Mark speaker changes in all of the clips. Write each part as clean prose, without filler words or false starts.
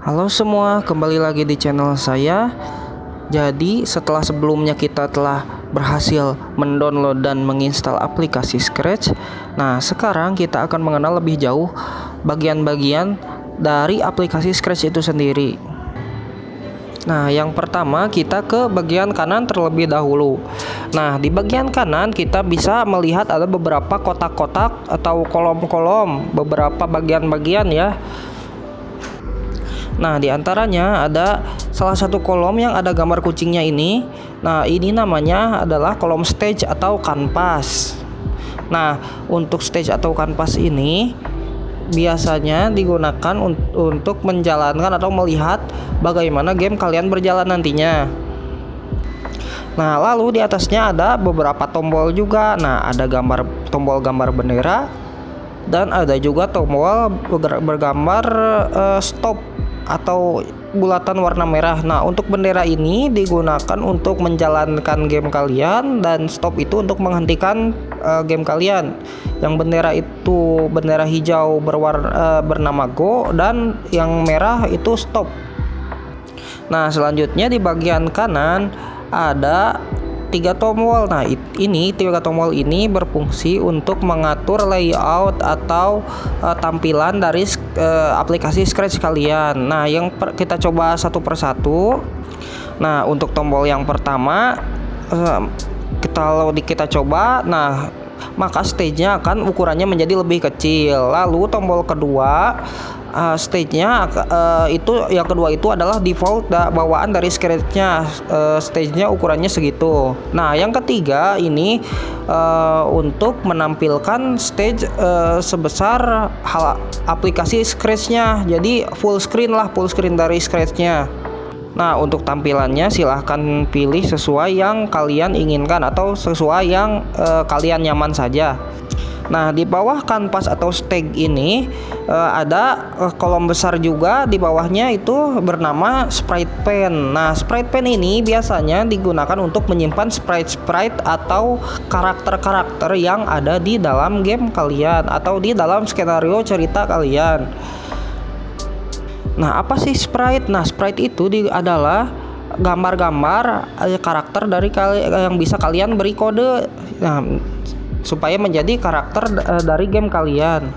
Speaker 1: Halo semua, kembali lagi di channel saya. Jadi setelah sebelumnya kita telah berhasil mendownload dan menginstal aplikasi Scratch, nah sekarang kita akan mengenal lebih jauh bagian-bagian dari aplikasi Scratch itu sendiri. Nah, yang pertama kita ke bagian kanan terlebih dahulu. Nah, di bagian kanan kita bisa melihat ada beberapa kotak-kotak atau kolom-kolom, beberapa bagian-bagian ya. Nah, di antaranya ada salah satu kolom yang ada gambar kucingnya ini. Nah, ini namanya adalah kolom stage atau kanvas. Nah, untuk stage atau kanvas ini biasanya digunakan untuk menjalankan atau melihat bagaimana game kalian berjalan nantinya. Nah, lalu di atasnya ada beberapa tombol juga. Nah, ada tombol gambar bendera dan ada juga tombol bergambar stop atau bulatan warna merah. Nah, untuk bendera ini digunakan untuk menjalankan game kalian dan stop itu untuk menghentikan game kalian. Yang bendera itu bendera hijau bernama go dan yang merah itu stop. Nah, selanjutnya di bagian kanan ada 3 tombol. Nah, ini 3 tombol ini berfungsi untuk mengatur layout atau tampilan dari aplikasi Scratch kalian. Nah, kita coba satu persatu. Nah, untuk tombol yang pertama kalau kita coba, nah maka stage-nya akan ukurannya menjadi lebih kecil. Lalu tombol kedua, stage-nya itu yang kedua itu adalah default bawaan dari Scratch-nya. Stage-nya ukurannya segitu. Nah, yang ketiga ini untuk menampilkan stage sebesar aplikasi Scratch-nya. Jadi full screen dari Scratch-nya. Nah, untuk tampilannya silahkan pilih sesuai yang kalian inginkan atau sesuai yang kalian nyaman saja. Nah, di bawah kanvas atau stage ini ada kolom besar juga di bawahnya itu bernama sprite pen. Nah, sprite pen ini biasanya digunakan untuk menyimpan sprite atau karakter-karakter yang ada di dalam game kalian atau di dalam skenario cerita kalian. Nah, apa sih sprite? Nah, sprite itu adalah gambar-gambar karakter dari yang bisa kalian beri kode. Nah, supaya menjadi karakter dari game kalian.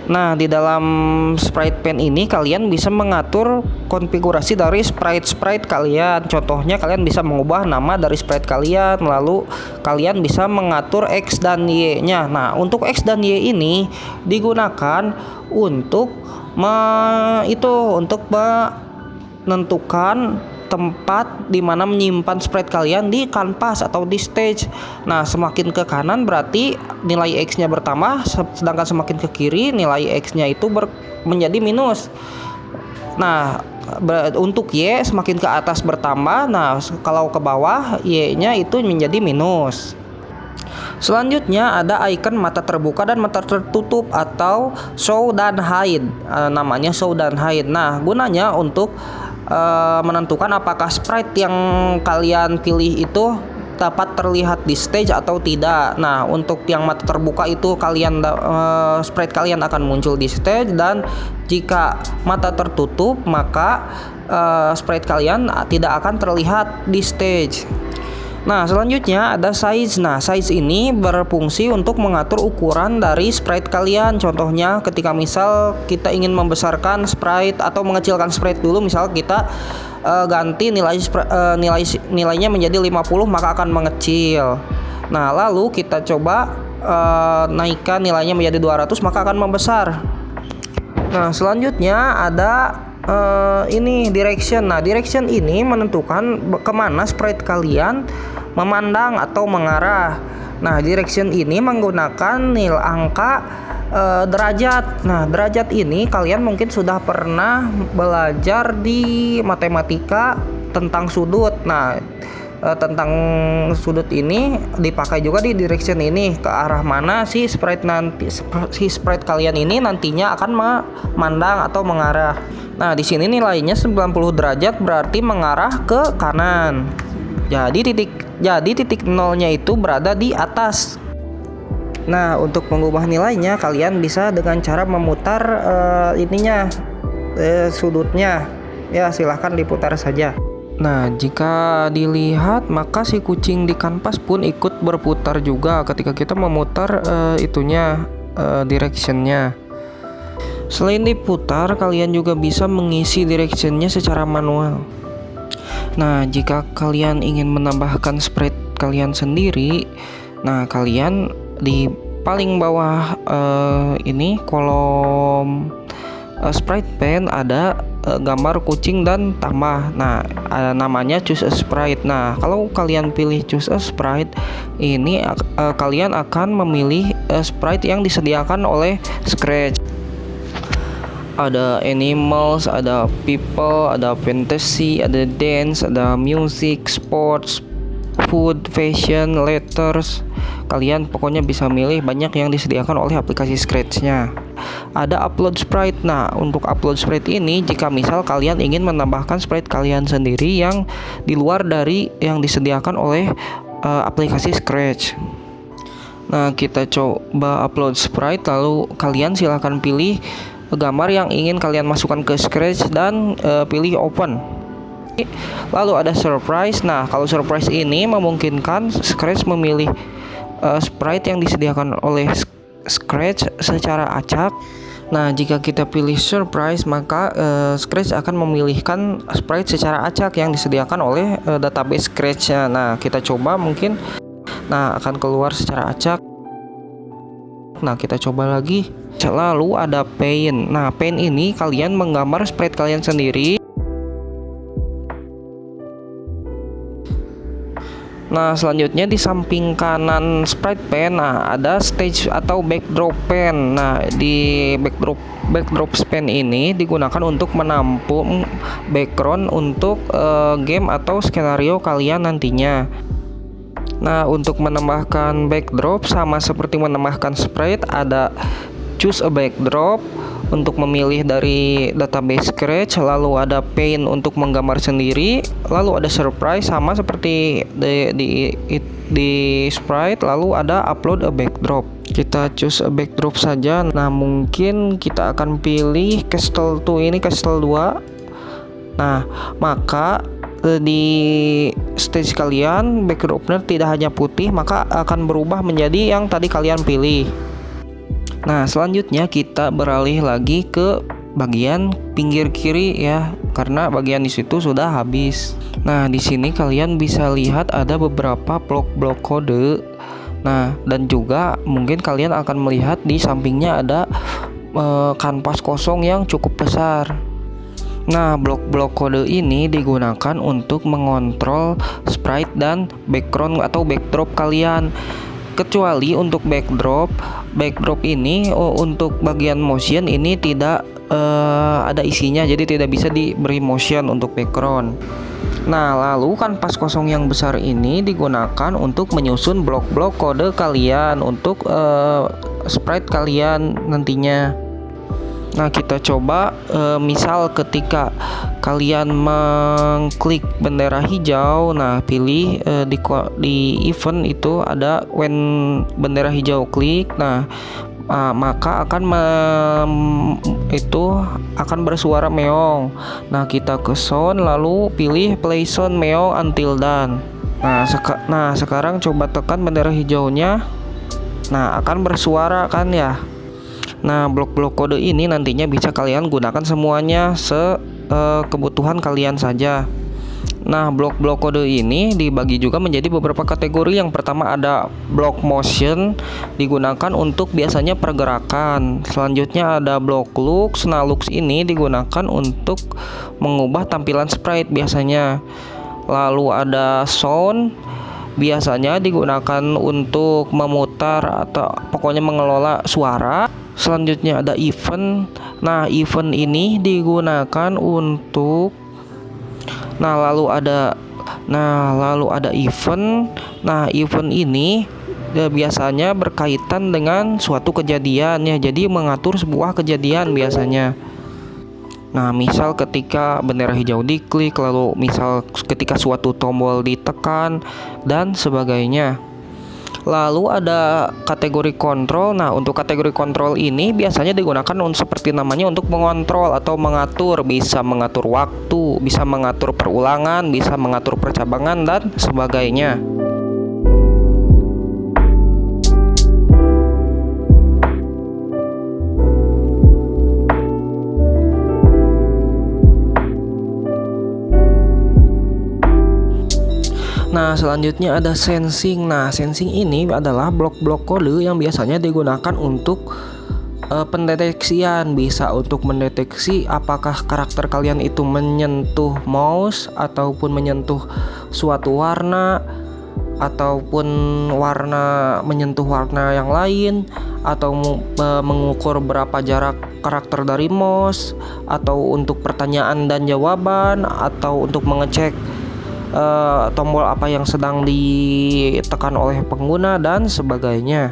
Speaker 1: Nah, di dalam sprite pen ini kalian bisa mengatur konfigurasi dari sprite kalian. Contohnya kalian bisa mengubah nama dari sprite kalian, lalu kalian bisa mengatur X dan Y-nya. Nah, untuk X dan Y ini digunakan untuk menentukan tempat di mana menyimpan sprite kalian di kanvas atau di stage. Nah, semakin ke kanan berarti nilai X-nya bertambah, sedangkan semakin ke kiri nilai X-nya itu menjadi minus. Nah, untuk Y semakin ke atas bertambah. Nah, kalau ke bawah Y-nya itu menjadi minus. Selanjutnya ada icon mata terbuka dan mata tertutup atau show dan hide. Namanya show dan hide. Nah, gunanya untuk menentukan apakah sprite yang kalian pilih itu dapat terlihat di stage atau tidak. Nah, untuk yang mata terbuka itu sprite kalian akan muncul di stage, dan jika mata tertutup maka sprite kalian tidak akan terlihat di stage. Nah, selanjutnya ada size. Nah, size ini berfungsi untuk mengatur ukuran dari sprite kalian. Contohnya ketika misal kita ingin membesarkan sprite atau mengecilkan sprite dulu, misal kita ganti nilainya menjadi 50, maka akan mengecil. Nah, lalu kita coba naikkan nilainya menjadi 200, maka akan membesar. Nah, selanjutnya ada ini direction. Nah, direction ini menentukan kemana sprite kalian memandang atau mengarah. Nah, direction ini menggunakan nilai angka derajat. Nah, derajat ini kalian mungkin sudah pernah belajar di matematika tentang sudut. Nah, tentang sudut ini dipakai juga di direction ini, ke arah mana si sprite kalian ini nantinya akan memandang atau mengarah. Nah, di sini nilainya 90 derajat berarti mengarah ke kanan. Jadi titik nolnya itu berada di atas. Nah, untuk mengubah nilainya kalian bisa dengan cara memutar sudutnya. Ya, silahkan diputar saja. Nah, jika dilihat maka si kucing di kanvas pun ikut berputar juga ketika kita memutar directionnya. Selain diputar, kalian juga bisa mengisi directionnya secara manual. Nah, jika kalian ingin menambahkan sprite kalian sendiri, nah kalian di paling bawah ini kolom sprite pen ada gambar kucing dan tambah. Nah, namanya choose a sprite. Nah, kalau kalian pilih choose a sprite, ini kalian akan memilih sprite yang disediakan oleh Scratch. Ada animals, ada people, ada fantasy, ada dance, ada music, sports, food, fashion, letters. Kalian pokoknya bisa milih, banyak yang disediakan oleh aplikasi Scratch-nya. Ada upload sprite. Nah, untuk upload sprite ini jika misal kalian ingin menambahkan sprite kalian sendiri yang di luar dari yang disediakan oleh aplikasi Scratch. Nah, kita coba upload sprite, lalu kalian silahkan pilih gambar yang ingin kalian masukkan ke Scratch dan pilih open. Lalu ada surprise. Nah, kalau surprise ini memungkinkan Scratch memilih sprite yang disediakan oleh Scratch secara acak. Nah, jika kita pilih surprise, maka Scratch akan memilihkan sprite secara acak yang disediakan oleh database Scratch-nya. Nah, kita coba mungkin. Nah, akan keluar secara acak. Nah, kita coba lagi. Lalu ada paint. Nah, paint ini kalian menggambar sprite kalian sendiri. Nah, selanjutnya di samping kanan sprite pen, nah ada stage atau backdrop pen. Nah, di backdrop pen ini digunakan untuk menampung background untuk game atau skenario kalian nantinya. Nah, untuk menambahkan backdrop sama seperti menambahkan sprite, ada choose a backdrop untuk memilih dari database Scratch, lalu ada paint untuk menggambar sendiri, lalu ada surprise sama seperti di sprite, lalu ada upload a backdrop. Kita choose a backdrop saja. Nah, mungkin kita akan pilih Castle 2 ini, Castle 2. Nah, maka di stage kalian backdropnya tidak hanya putih, maka akan berubah menjadi yang tadi kalian pilih. Nah, selanjutnya kita beralih lagi ke bagian pinggir kiri ya, karena bagian di situ sudah habis. Nah, di sini kalian bisa lihat ada beberapa blok-blok kode. Nah, dan juga mungkin kalian akan melihat di sampingnya ada kanvas kosong yang cukup besar. Nah, blok-blok kode ini digunakan untuk mengontrol sprite dan background atau backdrop kalian. Kecuali untuk backdrop ini untuk bagian motion ini tidak ada isinya, jadi tidak bisa diberi motion untuk background. Nah, lalu kanvas kosong yang besar ini digunakan untuk menyusun blok-blok kode kalian untuk sprite kalian nantinya. Nah, kita coba misal ketika kalian mengklik bendera hijau, nah pilih di event itu ada when bendera hijau klik. Nah, maka itu akan bersuara meong. Nah, kita ke sound lalu pilih play sound meong until done. Nah, sekarang coba tekan bendera hijaunya. Nah, akan bersuara kan ya. Nah, blok-blok kode ini nantinya bisa kalian gunakan semuanya kebutuhan kalian saja. Nah, blok-blok kode ini dibagi juga menjadi beberapa kategori. Yang pertama ada block motion, digunakan untuk biasanya pergerakan. Selanjutnya ada block looks. Nah, looks ini digunakan untuk mengubah tampilan sprite biasanya. Lalu ada sound, biasanya digunakan untuk memutar atau pokoknya mengelola suara. Selanjutnya ada event. Nah, event ini digunakan untuk lalu ada event. Nah, event ini biasanya berkaitan dengan suatu kejadian ya. Jadi mengatur sebuah kejadian biasanya. Nah, misal ketika bendera hijau diklik, lalu misal ketika suatu tombol ditekan dan sebagainya. Lalu ada kategori kontrol. Nah, untuk kategori kontrol ini biasanya digunakan seperti namanya untuk mengontrol atau mengatur, bisa mengatur waktu, bisa mengatur perulangan, bisa mengatur percabangan dan sebagainya. Nah, selanjutnya ada sensing. Nah, sensing ini adalah blok-blok kode yang biasanya digunakan untuk pendeteksian. Bisa untuk mendeteksi apakah karakter kalian itu menyentuh mouse ataupun menyentuh suatu warna, ataupun menyentuh warna yang lain, atau mengukur berapa jarak karakter dari mouse, atau untuk pertanyaan dan jawaban, atau untuk mengecek tombol apa yang sedang ditekan oleh pengguna dan sebagainya.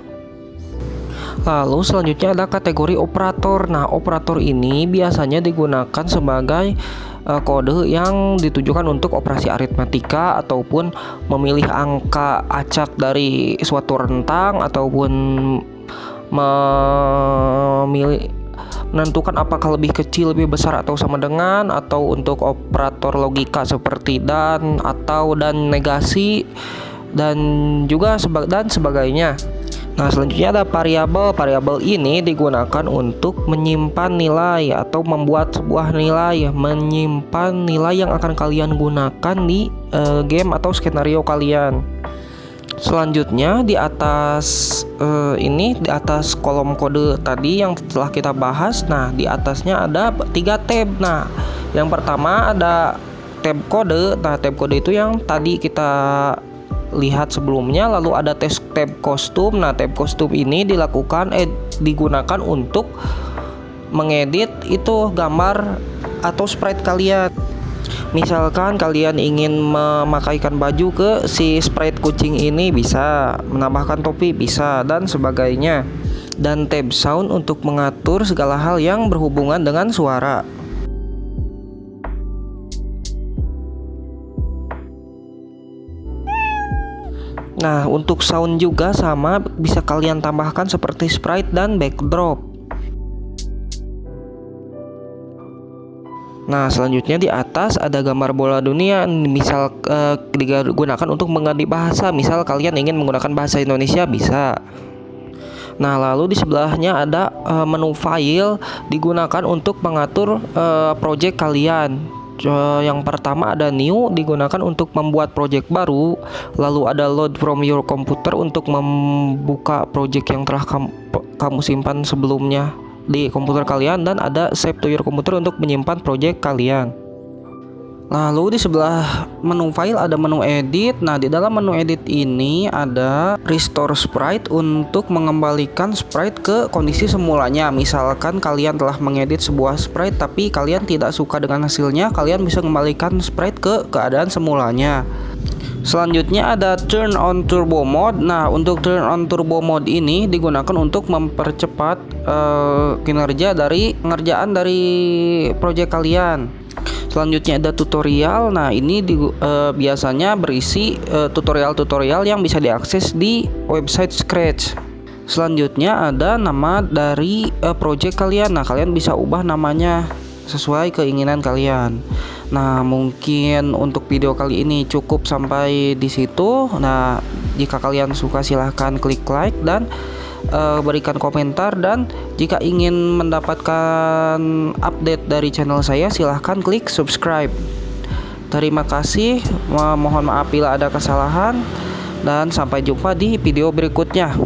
Speaker 1: Lalu selanjutnya ada kategori operator. Nah, operator ini biasanya digunakan sebagai kode yang ditujukan untuk operasi aritmatika ataupun memilih angka acak dari suatu rentang, ataupun menentukan apakah lebih kecil, lebih besar, atau sama dengan, atau untuk operator logika seperti dan, atau, dan negasi, dan juga sebagainya. Nah, selanjutnya ada variabel. Variabel ini digunakan untuk menyimpan nilai atau membuat sebuah nilai, menyimpan nilai yang akan kalian gunakan di game atau skenario kalian. Selanjutnya di atas di atas kolom kode tadi yang telah kita bahas. Nah, di atasnya ada 3 tab. Nah, yang pertama ada tab kode. Nah, tab kode itu yang tadi kita lihat sebelumnya. Lalu ada tab kostum. Nah, tab kostum ini digunakan untuk mengedit itu gambar atau sprite kalian. Misalkan kalian ingin memakaikan baju ke si sprite kucing ini, bisa menambahkan topi, bisa, dan sebagainya. Dan tab sound untuk mengatur segala hal yang berhubungan dengan suara. Nah, untuk sound juga sama, bisa kalian tambahkan seperti sprite dan backdrop. Nah, selanjutnya di atas ada gambar bola dunia. Misal digunakan untuk mengganti bahasa. Misal kalian ingin menggunakan bahasa Indonesia, bisa. Nah, lalu di sebelahnya ada menu file, digunakan untuk mengatur project kalian. Yang pertama ada new, digunakan untuk membuat project baru. Lalu ada load from your computer untuk membuka project yang telah kamu simpan sebelumnya di komputer kalian, dan ada save to your computer untuk menyimpan project kalian. Lalu di sebelah menu file ada menu edit. Nah, di dalam menu edit ini ada restore sprite untuk mengembalikan sprite ke kondisi semulanya. Misalkan kalian telah mengedit sebuah sprite tapi kalian tidak suka dengan hasilnya, kalian bisa mengembalikan sprite ke keadaan semulanya. Selanjutnya ada turn on turbo mode. Nah, untuk turn on turbo mode ini digunakan untuk mempercepat kinerja dari pengerjaan dari project kalian. Selanjutnya ada tutorial. Nah, ini biasanya berisi tutorial-tutorial yang bisa diakses di website Scratch. Selanjutnya ada nama dari project kalian. Nah, kalian bisa ubah namanya sesuai keinginan kalian. Nah, mungkin untuk video kali ini cukup sampai di situ. Nah, jika kalian suka silahkan klik like dan berikan komentar, dan jika ingin mendapatkan update dari channel saya silahkan klik subscribe. Terima kasih, mohon maaf bila ada kesalahan, dan sampai jumpa di video berikutnya.